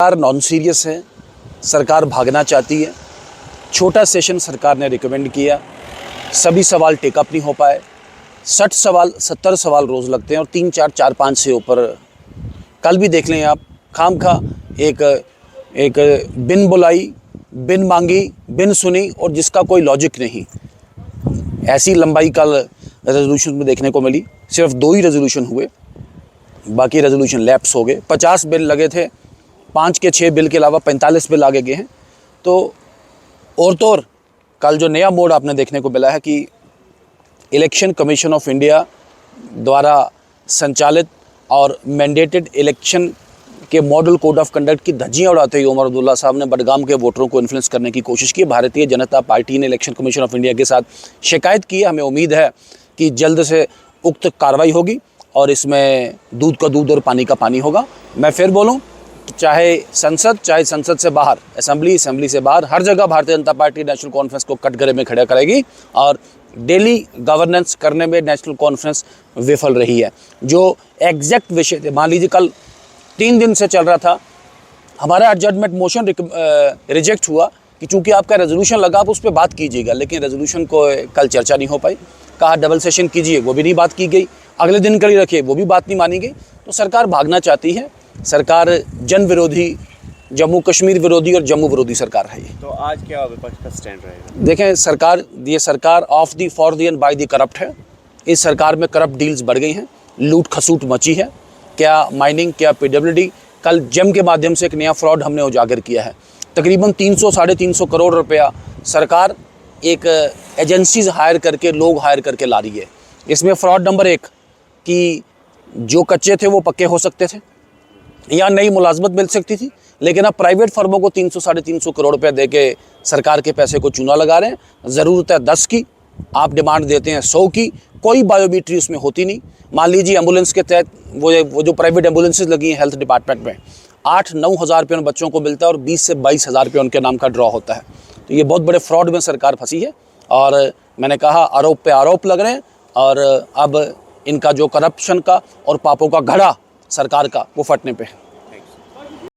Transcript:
सरकार non serious है, सरकार भागना चाहती है। छोटा सेशन सरकार ने रिकमेंड किया, सभी सवाल टेकअप नहीं हो पाए। 60 सवाल 70 सवाल रोज़ लगते हैं और 3-4 4-5 से ऊपर कल भी देख लें आप। खामखा एक बिन बुलाई, बिन मांगी, बिन सुनी और जिसका कोई लॉजिक नहीं, ऐसी लंबाई कल रेजोल्यूशन में देखने को मिली। सिर्फ 2 ही रेजोल्यूशन हुए, बाकी रेजोल्यूशन लैप्स हो गए। 50 बिल लगे थे, 5 के 6 बिल के अलावा 45 बिल आगे गए हैं। तो और कल जो नया मोड आपने देखने को मिला है कि इलेक्शन कमीशन ऑफ इंडिया द्वारा संचालित और मैंडेटेड इलेक्शन के मॉडल कोड ऑफ कंडक्ट की धज्जियां उड़ाते हुए उमर अब्दुल्ला साहब ने बडगाम के वोटरों को इन्फ्लुएंस करने की कोशिश की। भारतीय जनता पार्टी ने इलेक्शन कमीशन ऑफ इंडिया के साथ शिकायत की है। हमें उम्मीद है कि जल्द से उक्त कार्रवाई होगी और इसमें दूध का दूध और पानी का पानी होगा। मैं फिर बोलूं, चाहे संसद से बाहर, असेंबली से बाहर, हर जगह Bharatiya Janata party national conference को कटघरे में खड़ा करेगी और डेली गवर्नेंस करने में नेशनल कॉन्फ्रेंस विफल रही है। जो एग्जैक्ट विषय थे, मान लीजिए कल 3 दिन से चल रहा था, हमारा एडजमेंट मोशन रिजेक्ट हुआ कि चूंकि आपका रेजोल्यूशन लगा आप उस पर बात कीजिएगा, लेकिन रेजोल्यूशन को कल चर्चा नहीं हो पाई। कहा डबल सेशन कीजिए, वो भी नहीं बात की गई। अगले दिन के लिए रखिए, वो भी बात नहीं मानी गई। तो सरकार भागना चाहती है। सरकार जन विरोधी, जम्मू कश्मीर विरोधी और जम्मू विरोधी सरकार है ये। तो आज क्या विपक्ष का स्टैंड रहेगा? देखें, ये सरकार of the for the and by the corrupt है। इस सरकार में करप्ट डील्स बढ़ गई हैं, लूट खसूट मची है। क्या माइनिंग, क्या पीडब्ल्यूडी। कल जेम के माध्यम से एक नया फ्रॉड हमने उजागर किया है। तकरीबन 300-350 करोड़ रुपया सरकार एक एजेंसीज हायर करके, लोग हायर करके ला रही है। इसमें फ्रॉड नंबर 1 कि जो कच्चे थे वो पक्के हो सकते थे या नई मुलाजमत मिल सकती थी, लेकिन अब प्राइवेट फर्मों को 300-350 करोड़ रुपए दे के सरकार के पैसे को चूना लगा रहे हैं। ज़रूरत है 10 की, आप डिमांड देते हैं 100 की, कोई बायोमेट्री उसमें होती नहीं। मान लीजिए एम्बुलेंस के तहत वो जो प्राइवेट एम्बुलेंसेज लगी हैं हेल्थ डिपार्टमेंट में, 8-9 हज़ार रुपये उन बच्चों को मिलता है और 20 से 22 हज़ार रुपये उनके नाम का ड्रॉ होता है। तो ये बहुत बड़े फ्रॉड में सरकार फंसी है और मैंने कहा आरोप पे आरोप लग रहे हैं और अब इनका जो करप्शन का और पापों का घड़ा सरकार का, वो फटने पे है।